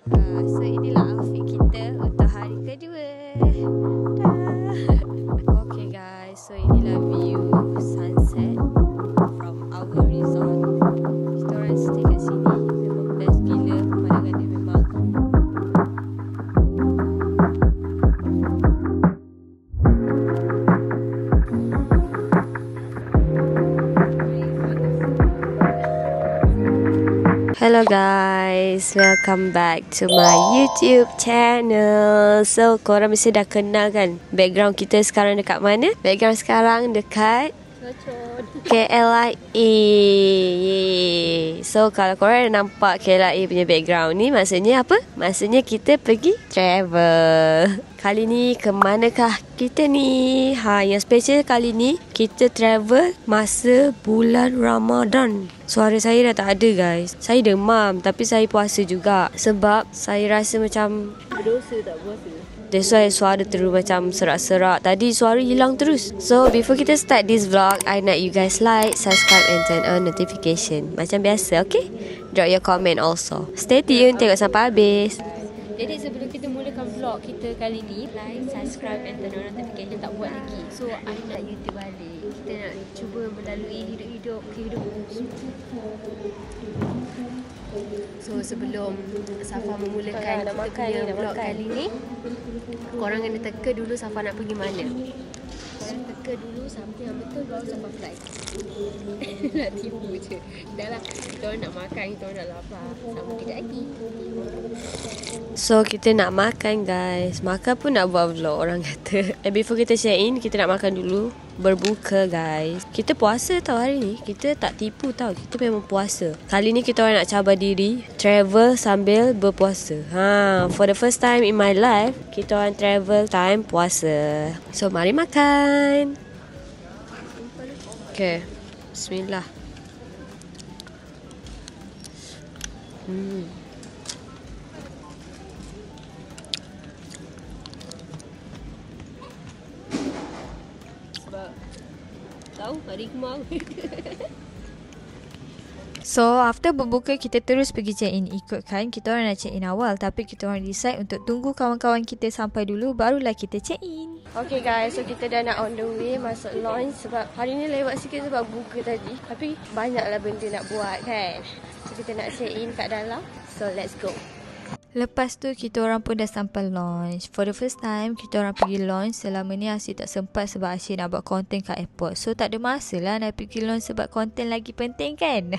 So inilah outfit kita untuk hari kedua. Dah. Okay guys, so inilah view sunset from our resort. Kita orang stay kat sini. Memang best gila pemandangan dia memang. Hello guys, welcome back to my YouTube channel. So korang mesti dah kenal kan background kita sekarang dekat mana? Background sekarang dekat KLIA. So kalau korang nampak KLIA punya background ni, maksudnya apa? Maksudnya kita pergi travel. Kali ni ke manakah kita ni? Yang special kali ni kita travel masa bulan Ramadan. Suara saya dah tak ada guys. Saya demam tapi saya puasa juga. Sebab saya rasa macam berdosa tak puasa. That's why suara terus macam serak-serak. Tadi suara hilang terus. So before kita start this vlog, I nak you guys like, subscribe and turn on notification. Macam biasa, okay? Drop your comment also. Stay tune, tengok sampai habis. Jadi sebelum kita mulakan vlog kita kali ni, like, subscribe and turn on notification tak buat lagi. So I nak YouTube balik. Kita nak cuba melalui hidup kehidupan. So sebelum Safa memulakan kita punya vlog kali ni, korang kena teka dulu Safa nak pergi mana. Korang teka dulu siapa yang betul, baru Safa fly. Nak tipu je. Dah lah, kita orang nak makan, kita orang dah lapar. Sama kejap lagi. So kita nak makan guys. Makan pun nak buat vlog orang kata. And before kita check in, kita nak makan dulu. Berbuka guys. Kita puasa tau hari ni. Kita tak tipu tau. Kita memang puasa. Kali ni kita orang nak cabar diri travel sambil berpuasa. For the first time in my life, kita orang travel time puasa. So mari makan. Okay, bismillah. Tahu hari kemarin. So after berbuka, kita terus pergi check in. Ikutkan kita orang nak check in awal, tapi kita orang decide untuk tunggu kawan-kawan kita sampai dulu, barulah kita check in. Okay guys, so kita dah nak on the way masuk lounge. Sebab hari ni lewat sikit sebab buka tadi. Tapi banyaklah benda nak buat kan. So kita nak check in kat dalam. So let's go. Lepas tu kita orang pun dah sampai launch. For the first time kita orang pergi launch. Selama ni Asyik tak sempat sebab Asyik nak buat konten kat airport. So tak ada masa lah nak pergi launch sebab konten lagi penting kan.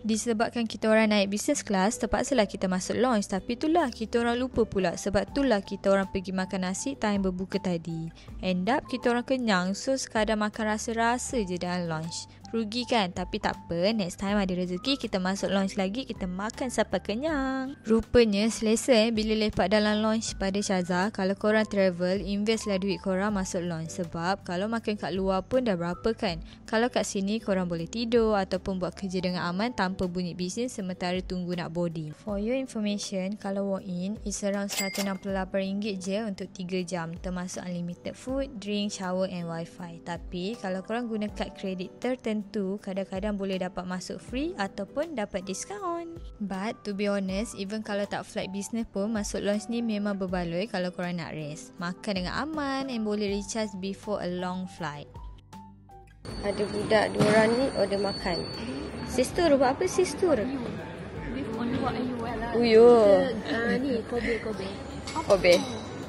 Disebabkan kita orang naik business class, terpaksalah kita masuk launch. Tapi itulah kita orang lupa pula. Sebab itulah kita orang pergi makan nasi time berbuka tadi. End up kita orang kenyang. So sekadar makan rasa-rasa je dalam launch. Rugi kan? Tapi tak apa, next time ada rezeki kita masuk launch lagi, kita makan sampai kenyang. Rupanya selesa bila lepak dalam launch pada Syazah. Kalau korang travel, investlah duit korang masuk launch. Sebab kalau makan kat luar pun dah berapa kan. Kalau kat sini korang boleh tidur ataupun buat kerja dengan aman tanpa bunyi bising sementara tunggu nak boarding. For your information, kalau walk in, it's around RM168 je untuk 3 jam, termasuk unlimited food, drink, shower and wifi. Tapi kalau korang guna kad kredit tertentu, kadang-kadang boleh dapat masuk free ataupun dapat diskaun. But to be honest, even kalau tak flight business pun, masuk launch ni memang berbaloi kalau korang nak rest. Makan dengan aman and boleh recharge before a long flight. Ada budak diorang ni order makan. Sister buat apa sister? Beef on what are you lah. Uyo. Ni Kobe. Kobe.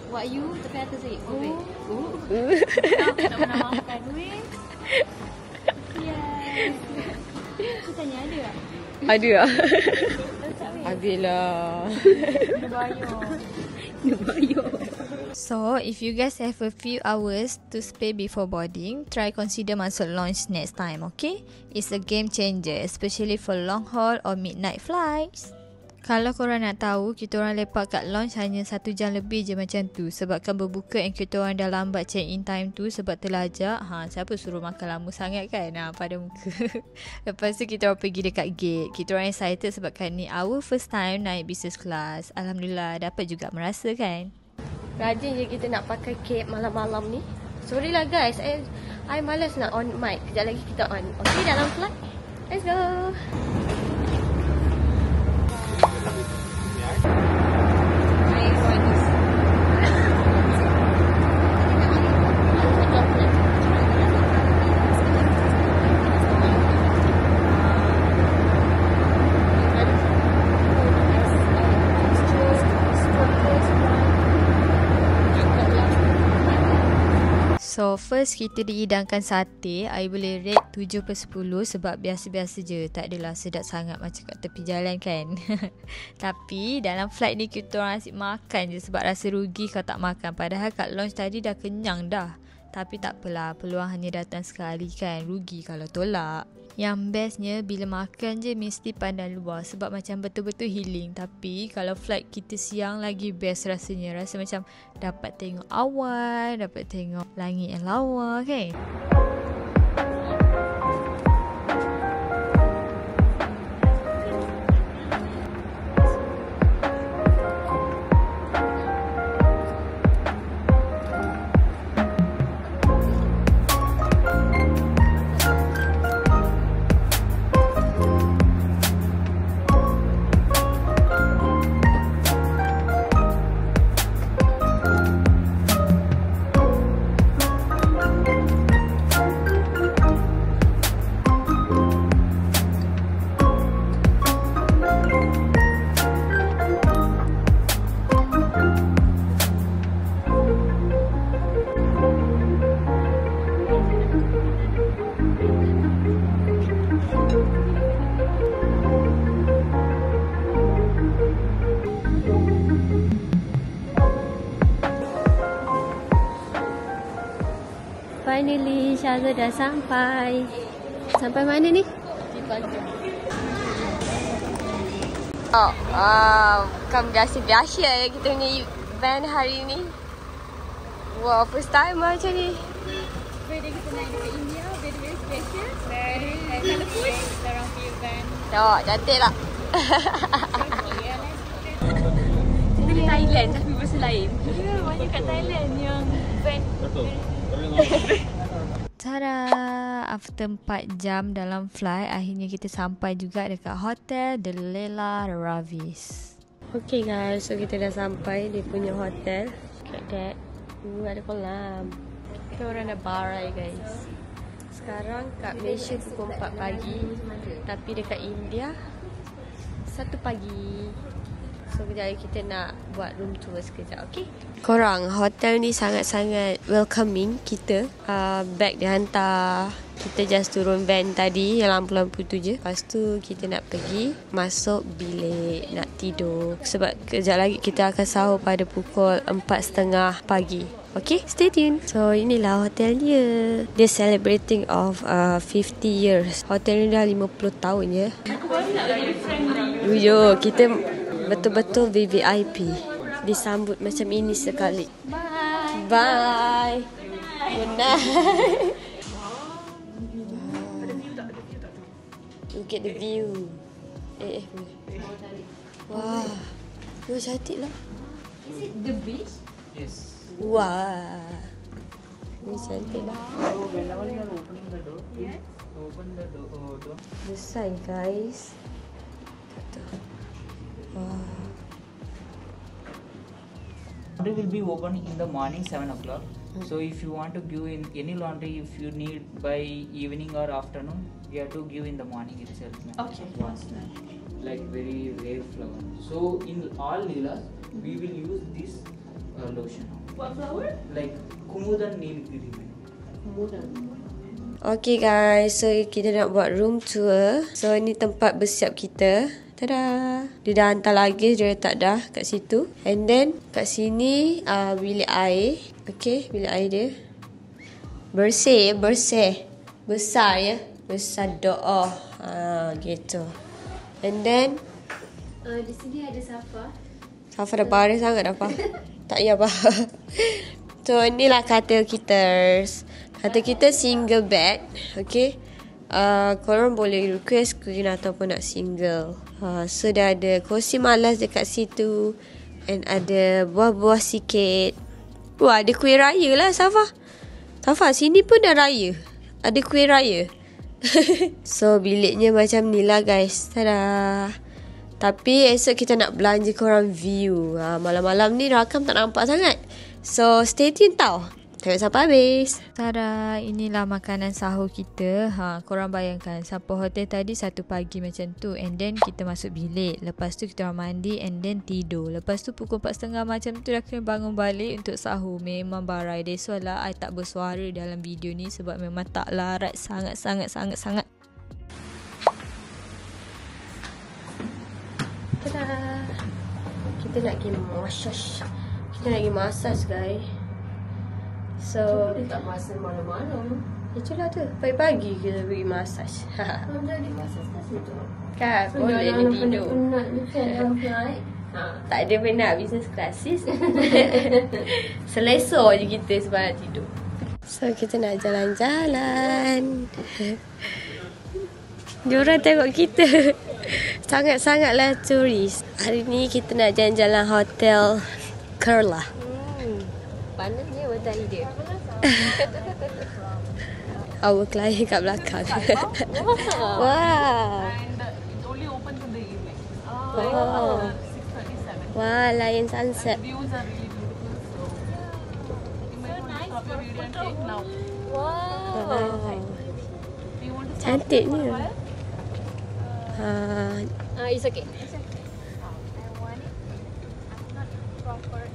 What you tepi atas sikit Kobe. Tak pernah makan weh. Yes. Aku tanya ada tak? Ada tak? Abilah. Dia bayar. So, if you guys have a few hours to spare before boarding, try consider masuk launch next time, okay? It's a game changer, especially for long haul or midnight flights. Kalau korang nak tahu, kita orang lepak kat launch hanya 1 jam lebih je macam tu. Sebabkan berbuka and kita orang dah lambat check in time tu sebab terlajak. Siapa suruh makan lama sangat kan? Pada muka. Lepas tu kita orang pergi dekat gate. Kita orang excited sebabkan ni our first time naik business class. Alhamdulillah dapat juga merasa kan. Rajin je kita nak pakai cape malam-malam ni. Sorry lah guys, I malas nak on mic. Kejap lagi kita on. Okay, dalam flight. Let's go. So first kita dihidangkan sate. I boleh rate 7 per 10 sebab biasa-biasa je. Tak adalah sedap sangat macam kat tepi jalan kan. Tapi dalam flight ni kita orang asyik makan je sebab rasa rugi kalau tak makan. Padahal kat lounge tadi dah kenyang dah. Tapi tak apalah, peluang hanya datang sekali kan. Rugi kalau tolak. Yang bestnya bila makan je mesti pandang luar sebab macam betul-betul healing. Tapi kalau flight kita siang lagi best rasanya. Rasa macam dapat tengok awan, dapat tengok langit yang lawa kan. Finally, Syazwa dah sampai. Sampai mana ni? Bukan biasa-biasa kita punya event hari ni. Wow, first time macam ni. Birthday kita naik dekat India, very special. Very colourful. Sekarang pergi event. Oh, cantik lah. Kita di Thailand tapi bahasa lain. Ya, banyak kat Thailand yang event. Tada! After 4 jam dalam flight, akhirnya kita sampai juga dekat Hotel The Leela Ravis. Okay guys, so kita dah sampai dia punya hotel. Kat that. Ada kolam. Kita orang dah barai guys. Sekarang kat Malaysia pukul 4 pagi. Tapi dekat India 1 pagi. So kejap lagi kita nak buat room tour sekejap, okay? Korang, hotel ni sangat-sangat welcoming kita. Bag dia hantar. Kita just turun van tadi yang lampu-lampu tu je. Lepas tu kita nak pergi masuk bilik nak tidur. Sebab kejap lagi kita akan sahur pada pukul 4.30 pagi. Okay, stay tuned. So inilah hotel dia. Dia celebrating of 50 years. Hotel ni dah 50 tahun je. Yo, kita betul-betul VVIP. Disambut macam ini sekali. Bye. Bye. Good night. Look at the view. Wah. Wah, cantik lah. Is it the beach? Yes. Wah. Ini cantik lah. So whenever you are opening the door, please open the door. Besar guys. Wah. Laundry will be open in the morning 7 o'clock. So if you want to give in any laundry, if you need by evening or afternoon, you have to give in the morning itself. Okay. Once, like very rare flower. So in all Leelas, we will use this lotion. What flower? Like Kumudan Nilgiri. Okay guys, so kita nak buat room tour. So ni tempat bersiap kita. Tada! Dia dah hantar luggage, dia letak dah kat situ. And then kat sini bilik air. Okay, bilik air dia. Bersih. Besar ya. Besar doa. Gitu. And then Di sini ada Safa. Safa dah baris sangat dah, Pak. Tak payah, Pak. So, inilah katil kita. Katil kita single bed. Okay. Korang boleh request queen ataupun nak single. So, dah ada kursi malas dekat situ. And ada buah-buah sikit. Wah, ada kuih raya lah, Safa. Safa, sini pun dah raya. Ada kuih raya. So, biliknya macam ni lah, guys. Tada! Tapi esok kita nak belanja korang view. Malam-malam ni rakam tak nampak sangat. So stay tune tau. Tengok sampai habis. Tada, inilah makanan sahur kita. Korang bayangkan sampai hotel tadi 1 pagi macam tu, and then kita masuk bilik. Lepas tu kita orang mandi and then tidur. Lepas tu pukul 4.30 macam tu dah kena bangun balik untuk sahur. Memang barai. That's why lah I tak bersuara dalam video ni sebab memang tak larat sangat. Tada. Kita nak pergi massage. guys. So kita tak massage malam-malam. Itulah tu. Pagi-pagi kita pergi massage. Jadi massage kat situ. Kan boleh tidur. Penat ni dalam flight. Tak ada penat business classes. Selesa je kita sebab nak tidur. So kita nak jalan-jalan. Diorang tengok kita sangat-sangatlah turis. Hari ni kita nak jalan-jalan hotel Kerala. Panasnya matahari dia. Our client kat belakang. Wow. And it only opens in the evening. Wow. 6:37. Wah, lion sunset. Views are really beautiful. So you might want to stop your video and take now. Wow. Do you want to stop Cantiknya. for a while? It's okay. I want it. I'm not proper.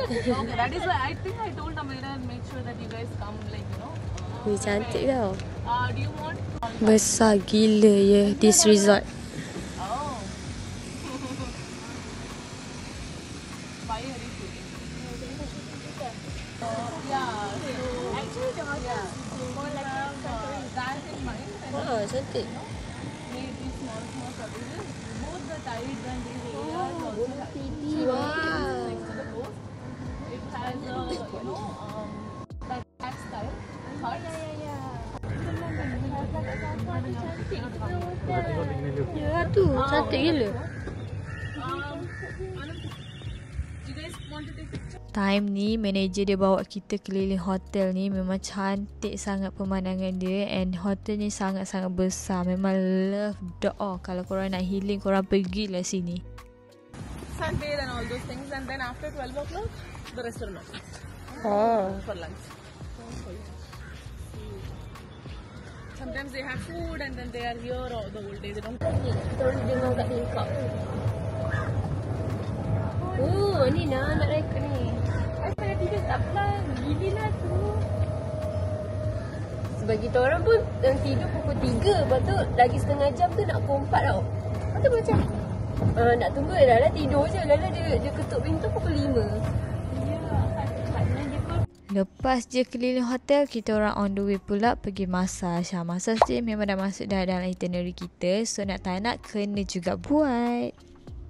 Okay, that is why I think I told Amira and make sure that you guys come, like, you know. Ni cantik tau. Do you want? Besar gila ya this resort. Oh. Why are you shooting? Yeah. So actually, the hotel is more like that in mind. Wah, cantik. Made these small services. Both the tides and these areas also have Wow. next to the coast. It has that black style huts. Ya tu, cantik gila. You guys want to take picture? Time ni manager dia bawa kita keliling hotel ni. Memang cantik sangat pemandangan dia, and hotel ni sangat-sangat besar. Memang love doa. Kalau korang nak healing, korang pergilah sini. Sunday and all those things, and then after 12 o'clock, the restaurant opens for lunch. Sometimes they have food and then they are here all the whole day. They don't. Kita orang dengar kat tingkap. Oh, ni nak rekod ni. Saya tidur tak pelan. Gila lah tu. Sebab kita orang pun tidur pukul 3. Lepas tu lagi setengah jam tu nak pukul 4 tau. Lepas tu macam nak tunggu Lala tidur je. Lala dia ketuk pintu pukul 5. Lepas je keliling hotel, kita orang on the way pula pergi massage. Massage je memang dah masuk dah dalam itinerary kita. So nak tak nak kena juga buat.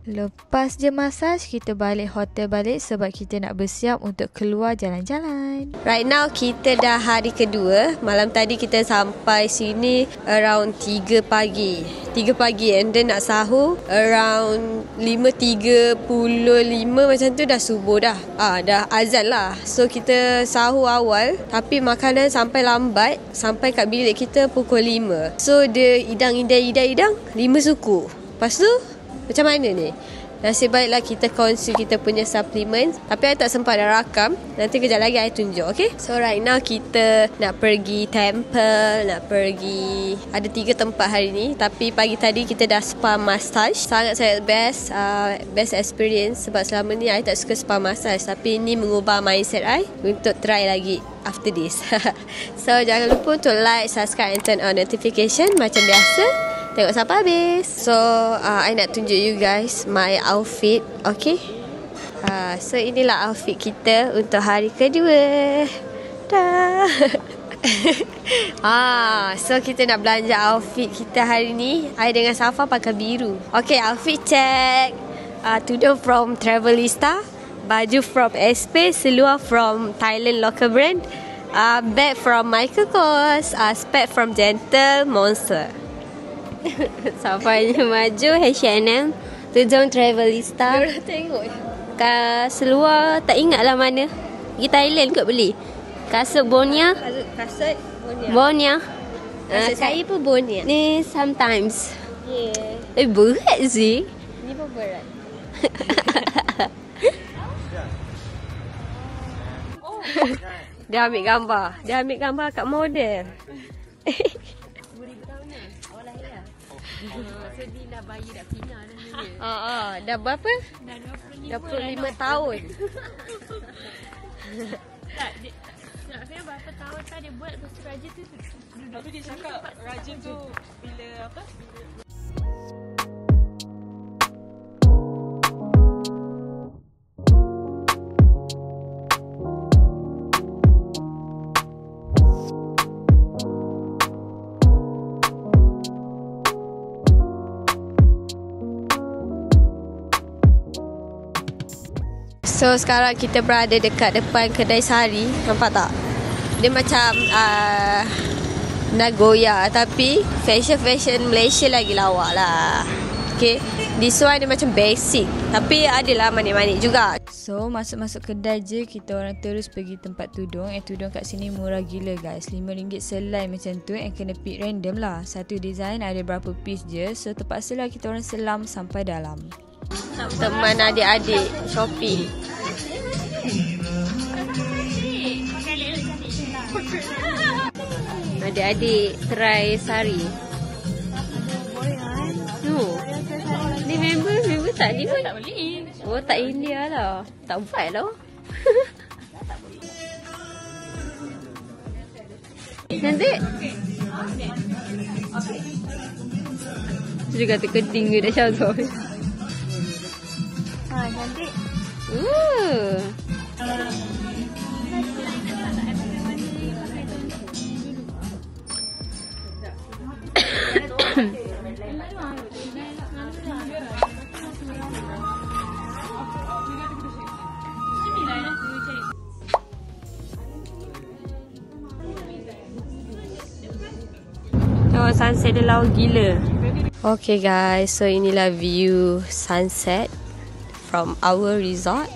Lepas je massage, kita balik hotel balik sebab kita nak bersiap untuk keluar jalan-jalan. Right now kita dah hari kedua. Malam tadi kita sampai sini around 3 pagi. 3 pagi and then nak sahur around 5.35 macam tu dah subuh dah. Dah azan lah. So kita sahur awal tapi makanan sampai lambat. Sampai kat bilik kita pukul 5. So dia idang 5 suku. Lepas tu macam mana ni? Nasib baiklah kita kongsi kita punya supplement. Tapi I tak sempat dah rakam. Nanti kejap lagi I tunjuk, okay? So right now kita nak pergi temple, nak pergi... Ada 3 tempat hari ni. Tapi pagi tadi kita dah spa massage. Sangat-sangat best. Best experience. Sebab selama ni I tak suka spa massage. Tapi ni mengubah mindset I untuk try lagi after this. So jangan lupa untuk like, subscribe and turn on notification macam biasa. Tengok sampai habis. So I nak tunjuk you guys my outfit. Okay. So inilah outfit kita untuk hari kedua. Dah. So kita nak belanja outfit kita hari ni. I dengan Safa pakai biru. Okay, outfit check. Tudung from Travelista, baju from SP, seluar from Thailand local brand, bag from Michael Kors, spec from Gentle Monster. Sampainya maju H&M, tudung Travelista. Diorang tengok. Seluar tak ingat lah mana. Pergi Thailand kot beli. Kasut Bonia. Kasut Bonia. Kasut saya pun Bonia. Ni sometimes. Yeah. Berat sih. Ni pun berat. Dia ambil gambar. Dia ambil gambar kat model. So ni dah bayi dah Pina dah ni. Dah berapa? Dah 25 tahun. Tak, nak kena berapa tahun tak dia buat lepas tu Raja tu tapi dia cakap Raja tu bila apa? So sekarang kita berada dekat depan kedai sari. Nampak tak? Dia macam Nagoya tapi fashion Malaysia lagi lawak lah. Okay, this one dia macam basic tapi adalah manik-manik juga. So masuk-masuk kedai je kita orang terus pergi tempat tudung. Tudung kat sini murah gila guys, RM5 selai macam tu. Kena pick random lah. Satu design ada berapa piece je. So terpaksalah kita orang selam sampai dalam. Teman adik-adik shopping. Adik-adik try sari. No. Ni member tak ni pun. Tak boleh. Oh tak India lah. Tak buat lah. Cantik. Dia kata keding dia dah syazor. Cantik. Oh, sunset dia lawa gila. Okay guys, so inilah view sunset from our resort.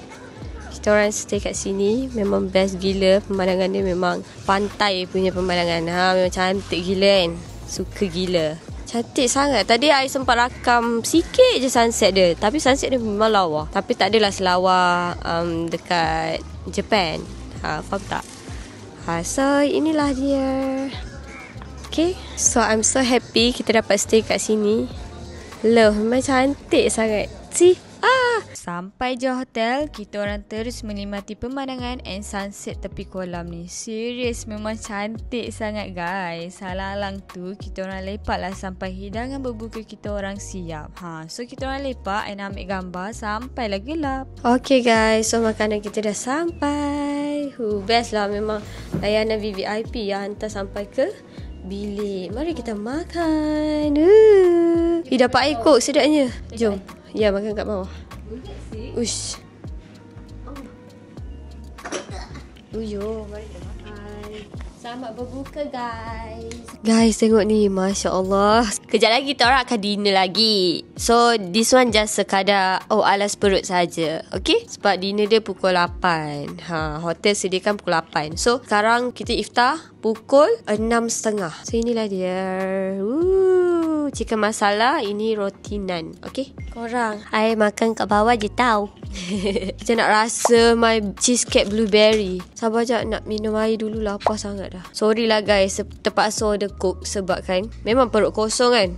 Kita orang stay kat sini. Memang best gila. Pemandangan dia memang pantai punya pemandangan. Memang cantik gila kan. Suka gila. Cantik sangat. Tadi I sempat rakam sikit je sunset dia. Tapi sunset dia memang lawa. Tapi tak adalah selawa dekat Japan. Faham tak? So inilah dia. Okay, so I'm so happy kita dapat stay kat sini. Love, memang cantik sangat. See? Sampai je hotel, kita orang terus menikmati pemandangan and sunset tepi kolam ni. Serius, memang cantik sangat guys. Halang-halang tu, kita orang lepak lah sampai hidangan berbuka kita orang siap. So kita orang lepak and ambil gambar sampai lah gelap. Okay guys, so makanan kita dah sampai. Best lah memang layanan VVIP yang hantar sampai ke bilik. Mari kita makan. Dapat air kok sedapnya. Jom. Ya, makan kat bawah. Ush. Uyo, mari kita makan. Selamat berbuka guys. Guys, tengok ni. Masya Allah. Kejap lagi kita orang akan dinner lagi. So, this one just sekadar alas perut saja. Okay? Sebab dinner dia pukul 8. Hotel sediakan pukul 8. So, sekarang kita iftar pukul 6.30. So, inilah dia. Chicken masala. Ini roti nan. Okay? Korang, I makan kat bawah je tau. Kita nak rasa my cheesecake blueberry. Sabar jap, nak minum air dulu. Lapar sangat dah. Sorry lah guys, terpaksa order coke. Sebab kan memang perut kosong kan.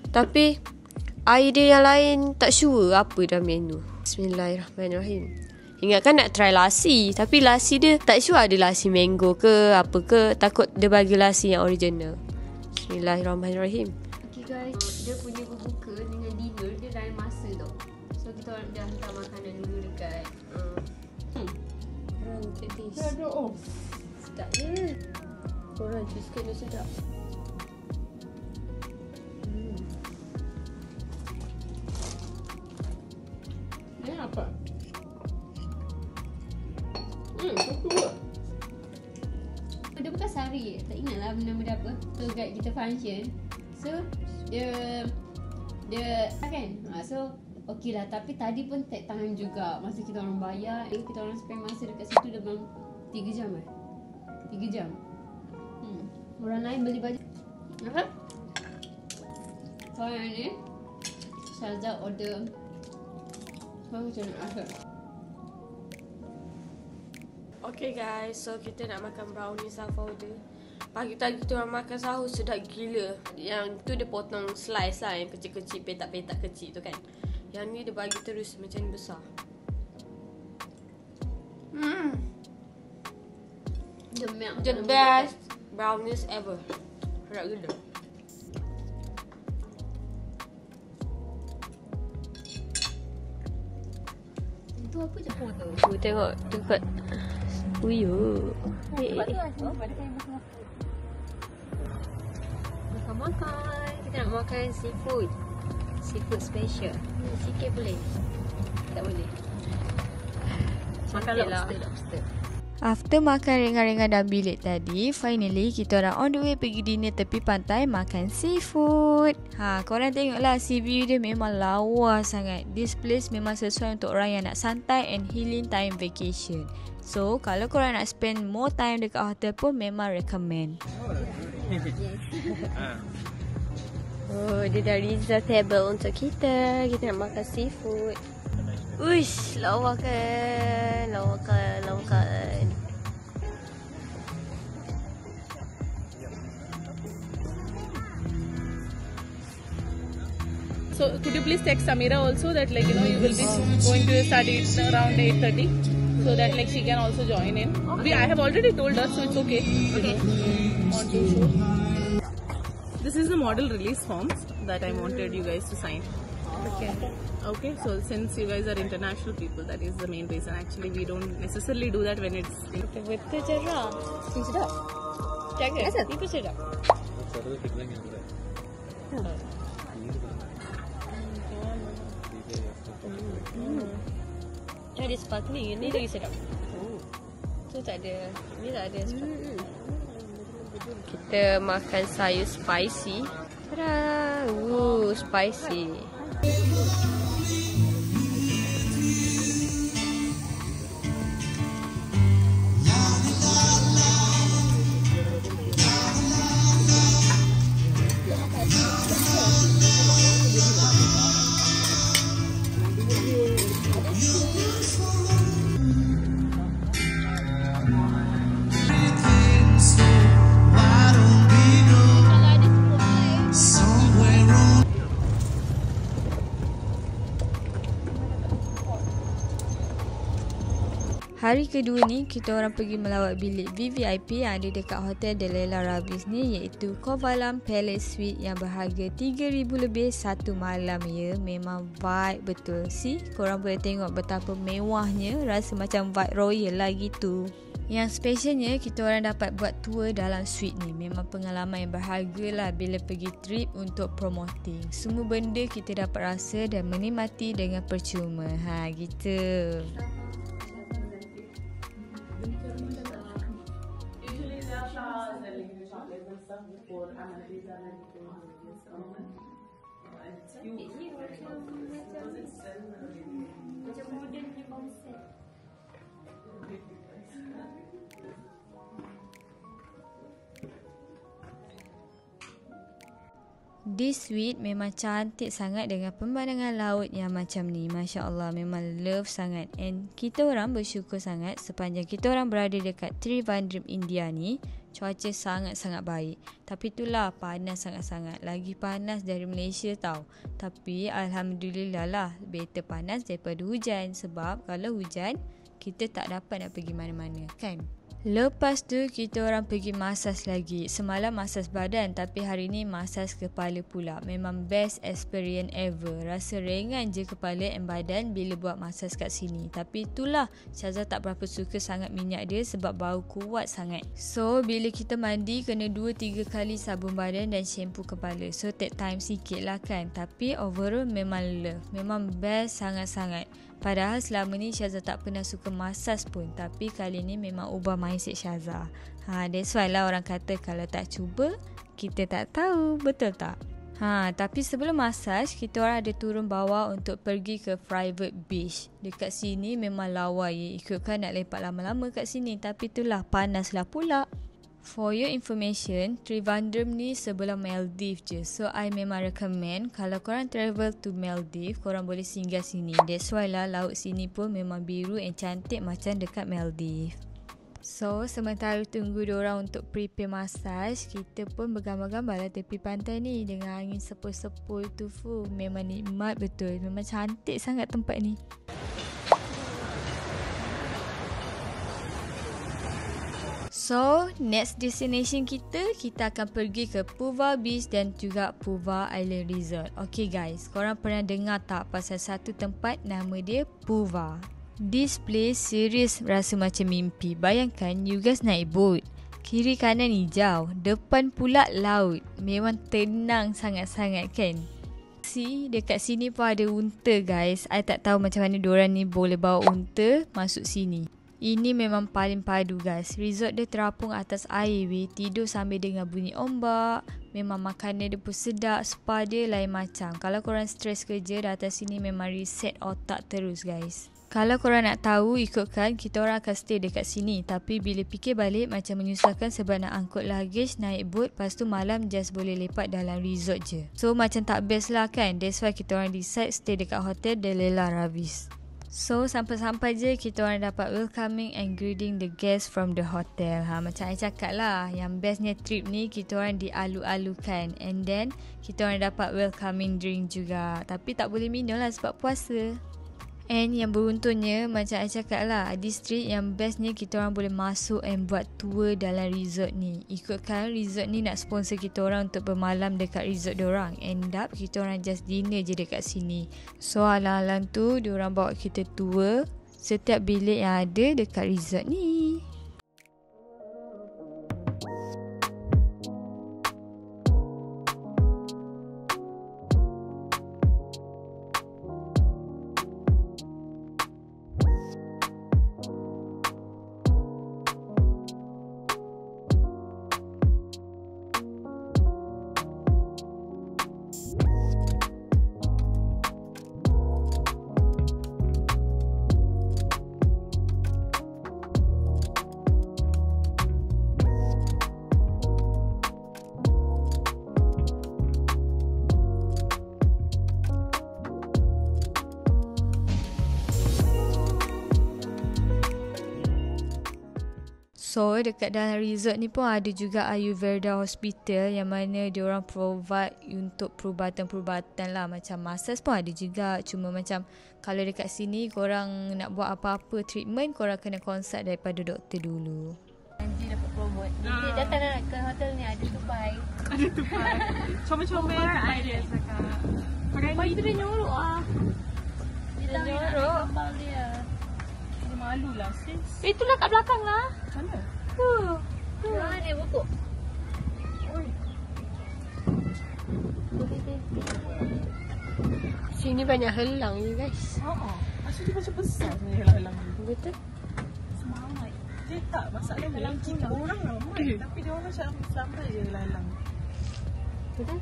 Tapi air dia yang lain tak sure apa dalam menu. Bismillahirrahmanirrahim. Ingatkan nak try lassi, tapi lassi dia tak sure ada lassi mango ke apa ke. Takut dia bagi lassi yang original. Bismillahirrahmanirrahim. Okay guys, dia punya berbuka dengan dinner dia lain masa tau. So kita orang dah hantar makanan dulu dekat Korang taste. Sedap je. Korang cheesecake dia sedap. Ni apa? Dia bukan sari, tak ingat lah nama dia apa. So guide kita function. So dia kan. So okey lah, tapi tadi pun take time juga. Masa kita orang bayar, kita orang spend masa dekat situ dalam 3 jam 3 jam. Orang lain beli baju. Apa? So yang ni Syazah order. So macam nak rasa. Okay guys, so kita nak makan brownie Safa order. Pagi tadi kita orang makan sahur sedap gila. Yang tu dia potong slice lah, yang kecil-kecil, petak-petak kecil tu kan. Yang ni dia bagi terus macam ni besar. The best brownies ever. Harap gila. Itu apa je tu? Tengok dekat. Uyo. Makan-makan. Kita nak makan seafood. Seafood special. Sikit boleh? Tak boleh. Makan lobster. After makan ringan-ringan dalam bilik tadi, finally kita orang on the way pergi dinner tepi pantai makan seafood. Korang tengoklah, sea view dia memang lawa sangat. This place memang sesuai untuk orang yang nak santai and healing time vacation. So, kalau korang nak spend more time dekat hotel pun memang recommend. Oh, dia dah reserve table untuk kita. Kita nak makan seafood. Uish, lawakan. So could you please text Samira also that like you will be going to start it around 8:30 so that like she can also join in. I have already told her, so it's okay. Okay. On to show. This is the model release forms that I wanted you guys to sign. Okay, so since you guys are international people, that is the main reason. Actually, we don't necessarily do that when it's... Betul cerah. Sedap. Jaga. Ni pun sedap. Ada sparkling, ni lagi sedap. Tu tak ada. Ni tak ada sparkling. Kita makan sayur spicy. Tada! Spicy. Hari kedua ni, kita orang pergi melawat bilik VVIP yang ada dekat Hotel Delilah Ravis ni, iaitu Kovalam Palace Suite yang berharga 3,000 lebih satu malam ya. Memang vibe betul. Korang boleh tengok betapa mewahnya, rasa macam vibe royal lah gitu. Yang specialnya, kita orang dapat buat tour dalam suite ni. Memang pengalaman yang berharga lah bila pergi trip untuk promoting. Semua benda kita dapat rasa dan menikmati dengan percuma. Gitu. This suite memang cantik sangat dengan pemandangan laut yang macam ni. Masya Allah, memang love sangat. And kita orang bersyukur sangat sepanjang kita orang berada dekat Trivandrum, India ni. Cuaca sangat-sangat baik. Tapi itulah, panas sangat-sangat. Lagi panas dari Malaysia tau. Tapi Alhamdulillah lah, better panas daripada hujan. Sebab kalau hujan, kita tak dapat nak pergi mana-mana kan. Lepas tu kita orang pergi massage lagi. Semalam massage badan, tapi hari ni massage kepala pula. Memang best experience ever. Rasa ringan je kepala and badan bila buat massage kat sini. Tapi itulah, Syazah tak berapa suka sangat minyak dia sebab bau kuat sangat. So bila kita mandi, kena 2-3 kali sabun badan dan shampoo kepala. So take time sikit lah kan. Tapi overall memang love. Memang best sangat-sangat. Padahal selama ni Syazah tak pernah suka massage pun. Tapi kali ni memang ubah mindset Syazah. That's why lah orang kata kalau tak cuba, kita tak tahu. Betul tak? Tapi sebelum massage, kita orang ada turun bawah untuk pergi ke private beach. Dekat sini memang lawa ya. Ikutkan nak lepak lama-lama kat sini. Tapi itulah, panaslah pula. For your information, Trivandrum ni sebelah Maldives je. So, I memang recommend kalau korang travel to Maldives, korang boleh singgah sini. That's why lah laut sini pun memang biru and cantik macam dekat Maldives. So, sementara tunggu diorang untuk prepare massage, kita pun bergambar-gambar lah tepi pantai ni dengan angin sepul-sepul tu. Memang nikmat betul. Memang cantik sangat tempat ni. So, next destination kita akan pergi ke Puva Beach dan juga Puva Island Resort. Okay guys, korang pernah dengar tak pasal satu tempat nama dia Puva? This place serius rasa macam mimpi. Bayangkan you guys naik boat, kiri kanan hijau, depan pula laut. Memang tenang sangat-sangat kan? See, dekat sini pun ada unta guys. I tak tahu macam mana diorang ni boleh bawa unta masuk sini. Ini memang paling padu guys. Resort dia terapung atas air weh. Tidur sambil dengar bunyi ombak. Memang makanan dia pun sedap. Spa dia lain macam. Kalau korang stres kerja, datang sini memang reset otak terus guys. Kalau korang nak tahu, ikutkan kita orang akan stay dekat sini. Tapi bila fikir balik macam menyusahkan sebab nak angkut luggage, naik boat, lepas tu malam just boleh lepak dalam resort je. So macam tak best lah kan. That's why kita orang decide stay dekat hotel Delela Ravis. So sampai-sampai je kita orang dapat welcoming and greeting the guests from the hotel. Macam I cakap lah, yang bestnya trip ni kita orang dialu-alukan. And then kita orang dapat welcoming drink juga. Tapi tak boleh minum lah sebab puasa. And yang beruntungnya, macam I cakap lah, this trip yang bestnya kita orang boleh masuk and buat tour dalam resort ni. Ikutkan resort ni nak sponsor kita orang untuk bermalam dekat resort diorang. End up kita orang just dinner je dekat sini. So alang-alang tu diorang bawa kita tour setiap bilik yang ada dekat resort ni. So dekat dalam resort ni pun ada juga Ayurveda Hospital yang mana diorang provide untuk perubatan-perubatan lah. Macam massage pun ada juga. Cuma macam kalau dekat sini korang nak buat apa-apa treatment, korang kena consult daripada doktor dulu. Anji dapat promote. Dia datang nak ke hotel ni ada tupai. Ada tupai. Comel-comel ada cakap. Tupai tu dia nyorok ah. Dia nyorok. Kapal dia. Dia malu lah sis. Itulah kat belakang lah. Macam mana? Dia bukuk. Sini banyak helang je guys. Asal dia macam besar sebenarnya helang-helang ni. Betul. Semangat. Dia tak masalah helang kita orang ramai. Tapi dia orang macam sampai je helang-helang. Betul.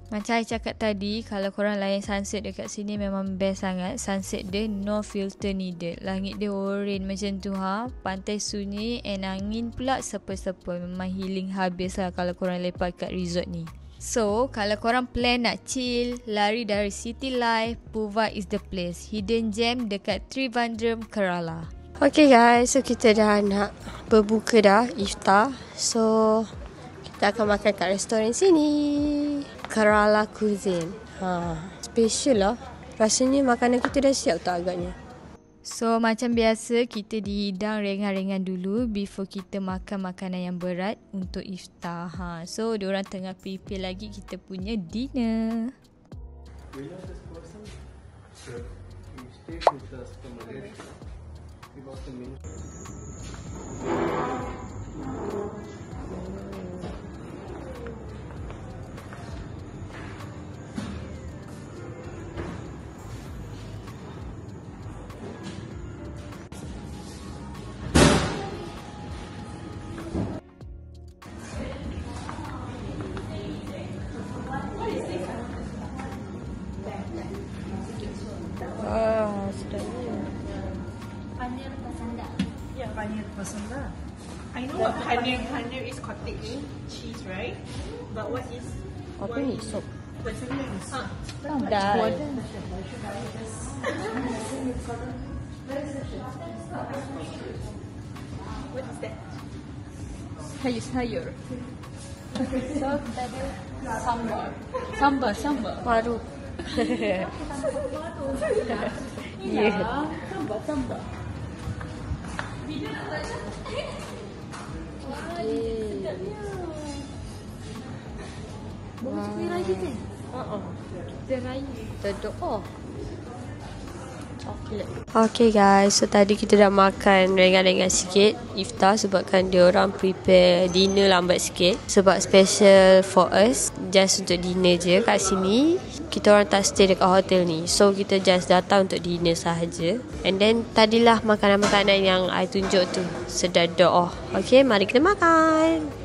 Macam I cakap tadi, kalau korang layan sunset dekat sini memang best sangat. Sunset dia no filter needed. Langit dia orange macam tu Pantai sunyi and angin pula sepul-sepul. Memang healing habis lah kalau korang lepak kat resort ni. So, kalau korang plan nak chill, lari dari city life, Puva is the place. Hidden gem dekat Trivandrum, Kerala. Okay guys, so kita dah nak berbuka dah, iftar. So, kita akan makan kat restoran sini. Kerala Cuisine. Special lah. Rasanya makanan kita dah siap tak agaknya. So macam biasa kita dihidang ringan-ringan dulu before kita makan makanan yang berat untuk iftar. So diorang tengah prepare lagi kita punya dinner. We know this person. Sure. He stayed with us from Malaysia. He was the minister. I know what paneer is cottage cheese, right? But what is Apa ni? Sop. what's the name? Dal. What is that? Sayur. So sambar. Paru. Yeah. Sambar. Terdoa. Okay guys, so tadi kita dah makan ringan-ringan sikit iftar sebabkan dia orang prepare dinner lambat sikit sebab special for us, just untuk dinner je kat sini. Kita orang tak stay dekat hotel ni, so kita just datang untuk dinner sahaja. And then tadilah makanan-makanan yang I tunjuk tu sedar doa. Okay, mari kita makan.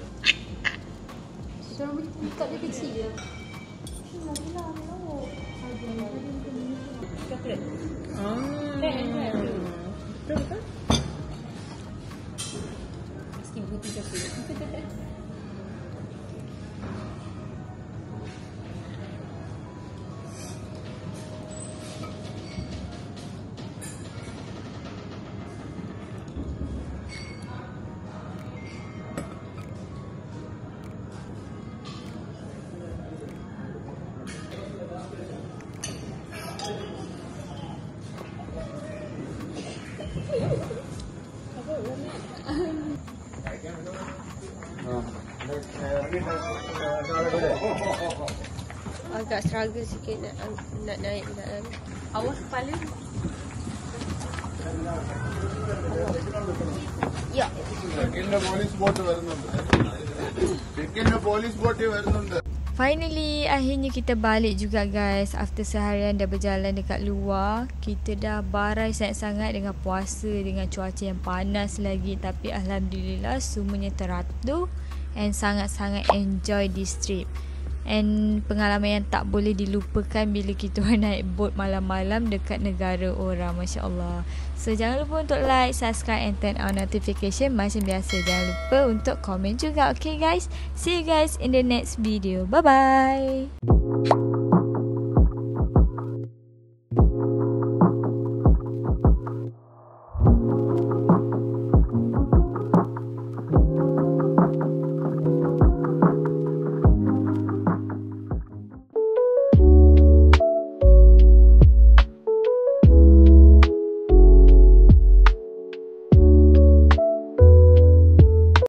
Agak struggle sikit nak naik dalam. Awas kepala. Ya. Finally, akhirnya kita balik juga guys. After seharian dah berjalan dekat luar, kita dah barai sangat-sangat dengan puasa, dengan cuaca yang panas lagi. Tapi Alhamdulillah semuanya teratur and sangat-sangat enjoy this trip. And pengalaman yang tak boleh dilupakan bila kita naik boat malam-malam dekat negara orang. Masya Allah. So jangan lupa untuk like, subscribe and turn on notification macam biasa. Jangan lupa untuk komen juga. Okay guys, see you guys in the next video. Bye bye.